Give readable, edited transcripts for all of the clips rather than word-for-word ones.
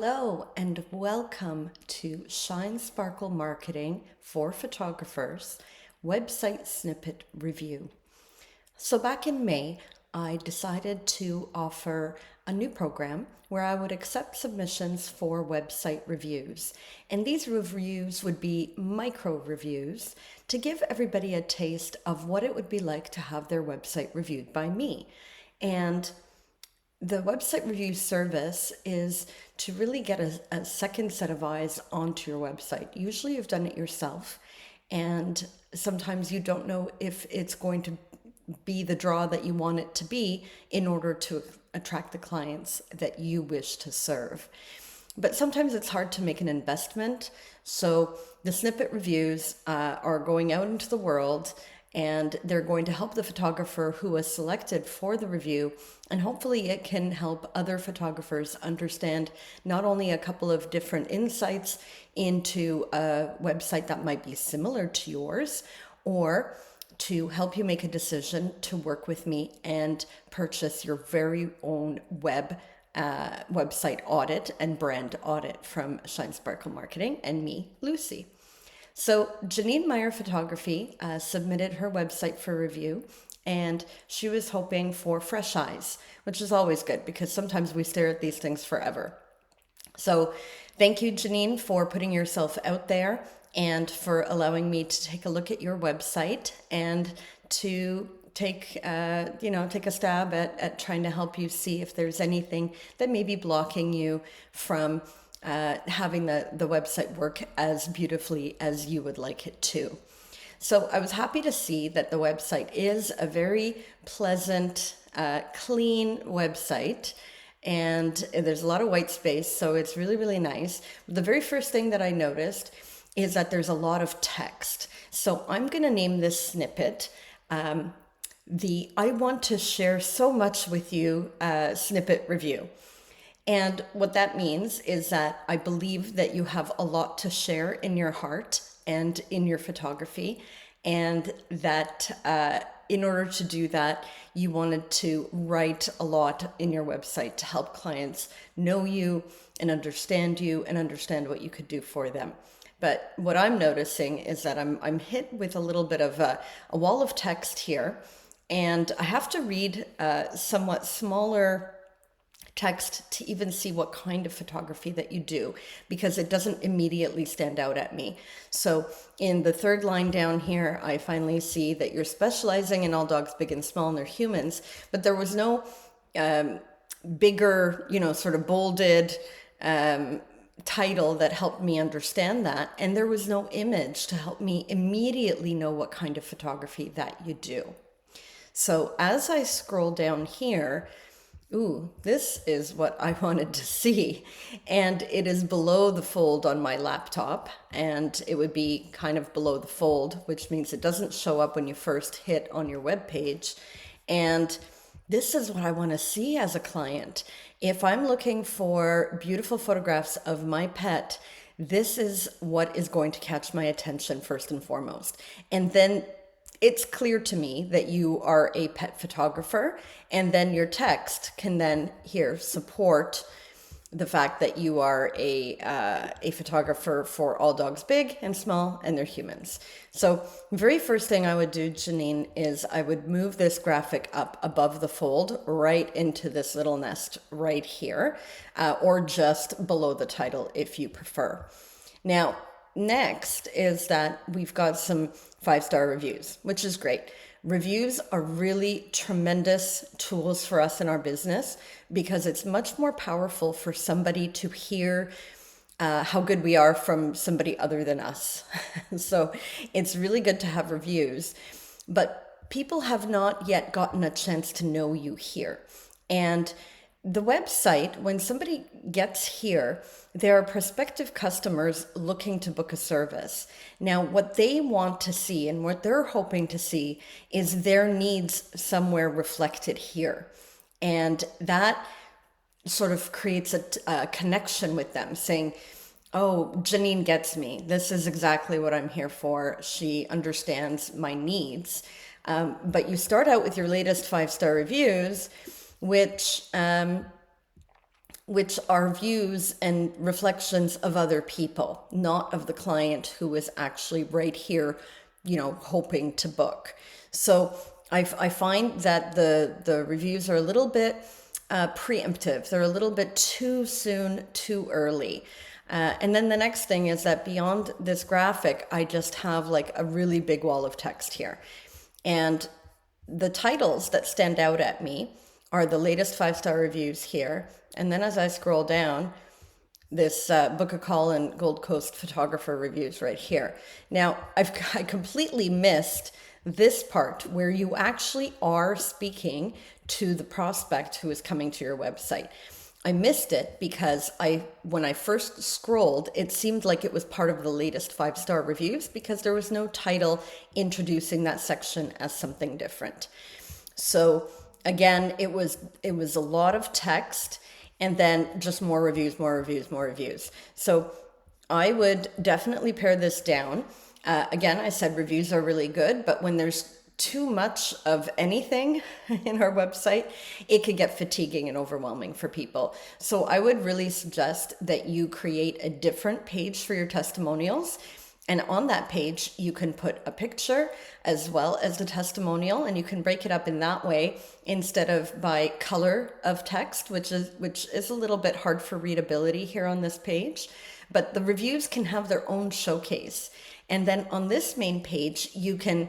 Hello and welcome to ShineSparkL Marketing for Photographers website snippet review. So back in May, I decided to offer a new program where I would accept submissions for website reviews. And these reviews would be micro reviews to give everybody a taste of what it would be like to have their website reviewed by me. And the website review service is to really get a second set of eyes onto your website. Usually you've done it yourself, and sometimes you don't know if it's going to be the draw that you want it to be in order to attract the clients that you wish to serve. But sometimes it's hard to make an investment. So the snippet reviews are going out into the world, and they're going to help the photographer who was selected for the review. And hopefully it can help other photographers understand not only a couple of different insights into a website that might be similar to yours, or to help you make a decision to work with me and purchase your very own website audit and brand audit from ShineSparkL Marketing and me, Lucy. So Jannene Meyer Photography submitted her website for review, and she was hoping for fresh eyes, which is always good because sometimes we stare at these things forever. So thank you, Jannene, for putting yourself out there and for allowing me to take a look at your website and to take a stab at trying to help you see if there's anything that may be blocking you from having the website work as beautifully as you would like it to. So I was happy to see that the website is a very pleasant, clean website, and there's a lot of white space, so it's really, really nice. The very first thing that I noticed is that there's a lot of text. So I'm going to name this snippet the I want to share so much with you snippet review. And what that means is that I believe that you have a lot to share in your heart and in your photography, and that in order to do that, you wanted to write a lot in your website to help clients know you and understand what you could do for them. But what I'm noticing is that I'm hit with a little bit of a wall of text here, and I have to read somewhat smaller text to even see what kind of photography that you do, because it doesn't immediately stand out at me. So in the third line down here, I finally see that you're specializing in all dogs big and small, and they're humans, but there was no bigger, sort of bolded title that helped me understand that. And there was no image to help me immediately know what kind of photography that you do. So as I scroll down here, ooh, this is what I wanted to see. And it is below the fold on my laptop, and it would be kind of below the fold, which means it doesn't show up when you first hit on your web page. And this is what I want to see as a client. If I'm looking for beautiful photographs of my pet, this is what is going to catch my attention first and foremost. And then it's clear to me that you are a pet photographer, and then your text can then here support the fact that you are a photographer for all dogs big and small, and they're humans. So very first thing I would do, Jannene, is I would move this graphic up above the fold right into this little nest right here, or just below the title if you prefer. Now, next is that we've got some 5-star reviews, which is great. Reviews are really tremendous tools for us in our business because it's much more powerful for somebody to hear how good we are from somebody other than us. So it's really good to have reviews, but people have not yet gotten a chance to know you here. And the website, when somebody gets here, there are prospective customers looking to book a service. Now, what they want to see and what they're hoping to see is their needs somewhere reflected here. And that sort of creates a connection with them, saying, oh, Jannene gets me. This is exactly what I'm here for. She understands my needs. But you start out with your latest 5-star reviews, which which are views and reflections of other people, not of the client who is actually right here, hoping to book. So I find that the reviews are a little bit preemptive. They're a little bit too soon, too early. And then the next thing is that beyond this graphic, I just have like a really big wall of text here. And the titles that stand out at me are the latest 5-star reviews here. And then as I scroll down, this book a call and Gold Coast photographer reviews right here. Now, I completely missed this part where you actually are speaking to the prospect who is coming to your website. I missed it because when I first scrolled, it seemed like it was part of the latest 5-star reviews because there was no title introducing that section as something different. So again, it was a lot of text and then just more reviews, more reviews, more reviews. So I would definitely pare this down. Again, I said reviews are really good, but when there's too much of anything in our website, it could get fatiguing and overwhelming for people. So I would really suggest that you create a different page for your testimonials. And on that page, you can put a picture as well as the testimonial, and you can break it up in that way instead of by color of text, which is a little bit hard for readability here on this page. But the reviews can have their own showcase. And then on this main page, you can,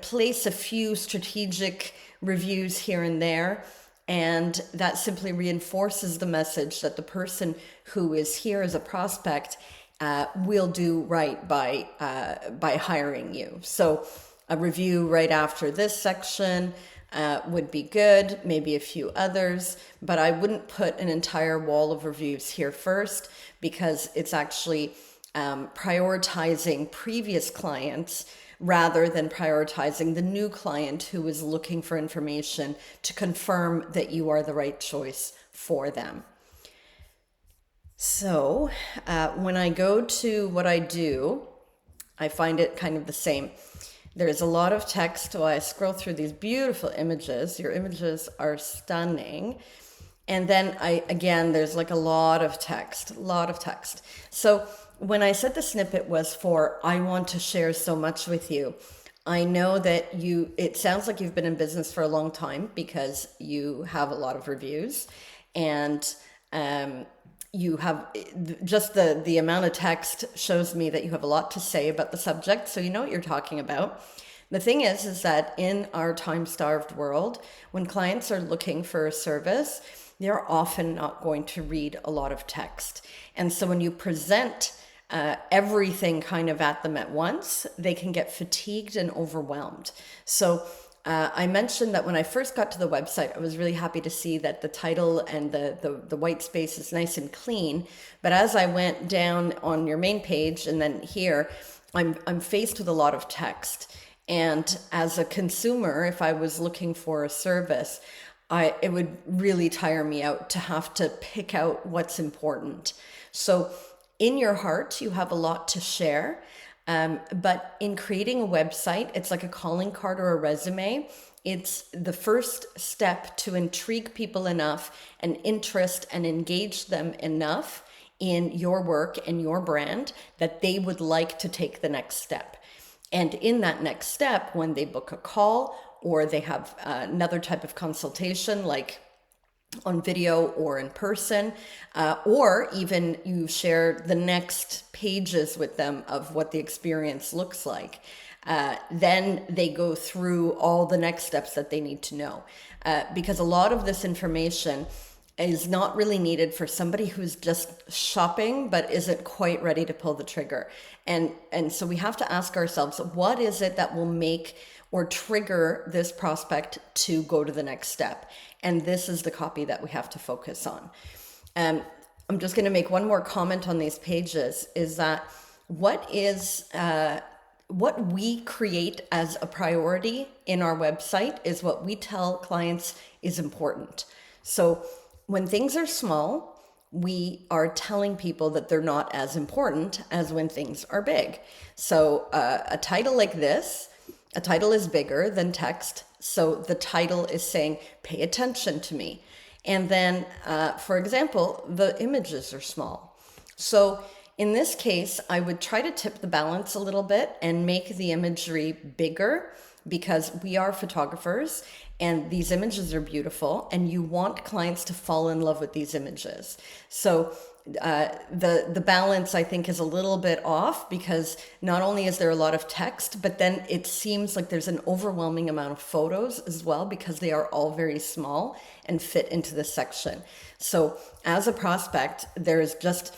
place a few strategic reviews here and there. And that simply reinforces the message that the person who is here as a prospect will do right by hiring you. So a review right after this section would be good, maybe a few others, but I wouldn't put an entire wall of reviews here first because it's actually prioritizing previous clients rather than prioritizing the new client who is looking for information to confirm that you are the right choice for them. So when I go to what I do, I find it kind of the same. There's a lot of text while I scroll through these beautiful images. Your images are stunning. And then there's like a lot of text. So when I said the snippet was for, I want to share so much with you, I know that it sounds like you've been in business for a long time because you have a lot of reviews and you have just the amount of text shows me that you have a lot to say about the subject. So you know what you're talking about. The thing is that in our time-starved world, when clients are looking for a service, they're often not going to read a lot of text. And so when you present everything kind of at them at once, they can get fatigued and overwhelmed. So I mentioned that when I first got to the website, I was really happy to see that the title and the white space is nice and clean. But as I went down on your main page and then here, I'm faced with a lot of text. And as a consumer, if I was looking for a service, it would really tire me out to have to pick out what's important. So in your heart, you have a lot to share. But in creating a website, it's like a calling card or a resume. It's the first step to intrigue people enough and interest and engage them enough in your work and your brand that they would like to take the next step. And in that next step, when they book a call or they have another type of consultation, like on video or in person, or even you share the next pages with them of what the experience looks like. Then they go through all the next steps that they need to know. Because a lot of this information is not really needed for somebody who's just shopping but isn't quite ready to pull the trigger. And so we have to ask ourselves, what is it that will make or trigger this prospect to go to the next step? And this is the copy that we have to focus on. I'm just going to make one more comment on these pages, is that what we create as a priority in our website is what we tell clients is important. So when things are small, we are telling people that they're not as important as when things are big. So a title like this, a title is bigger than text. So the title is saying, pay attention to me. And then, for example, the images are small. So in this case, I would try to tip the balance a little bit and make the imagery bigger, because we are photographers and these images are beautiful and you want clients to fall in love with these images. So the balance, I think, is a little bit off, because not only is there a lot of text, but then it seems like there's an overwhelming amount of photos as well, because they are all very small and fit into this section. So as a prospect, there is just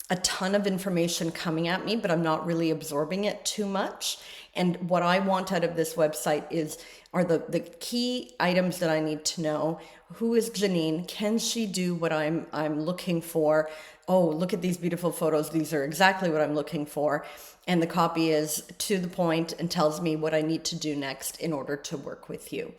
a ton of information coming at me, but I'm not really absorbing it too much. And what I want out of this website are the key items that I need to know. Who is Jannene? Can she do what I'm looking for? Oh, look at these beautiful photos. These are exactly what I'm looking for. And the copy is to the point and tells me what I need to do next in order to work with you.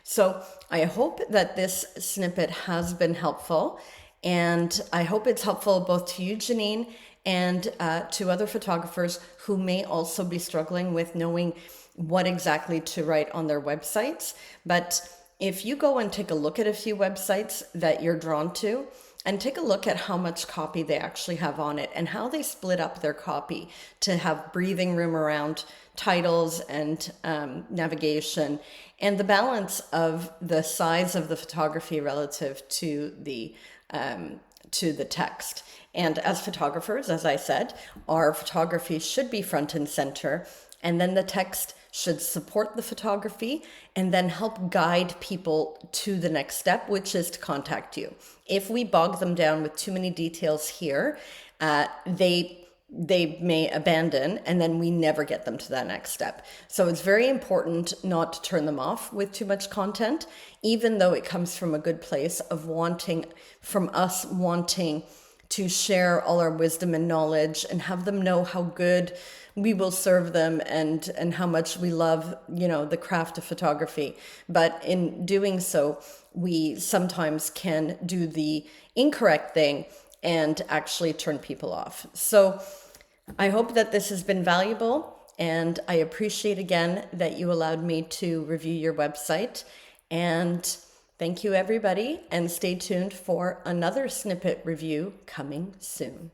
So I hope that this snippet has been helpful. And I hope it's helpful both to you, Jannene, and to other photographers who may also be struggling with knowing what exactly to write on their websites. But if you go and take a look at a few websites that you're drawn to, and take a look at how much copy they actually have on it and how they split up their copy to have breathing room around titles and navigation, and the balance of the size of the photography relative to the text. And as photographers, as I said, our photography should be front and center, and then the text should support the photography and then help guide people to the next step, which is to contact you. If we bog them down with too many details here, they may abandon, and then we never get them to that next step. So it's very important not to turn them off with too much content, even though it comes from a good place of wanting to share all our wisdom and knowledge and have them know how good we will serve them and how much we love, the craft of photography. But in doing so, we sometimes can do the incorrect thing and actually turn people off. So I hope that this has been valuable, and I appreciate again that you allowed me to review your website. And thank you, everybody, and stay tuned for another snippet review coming soon.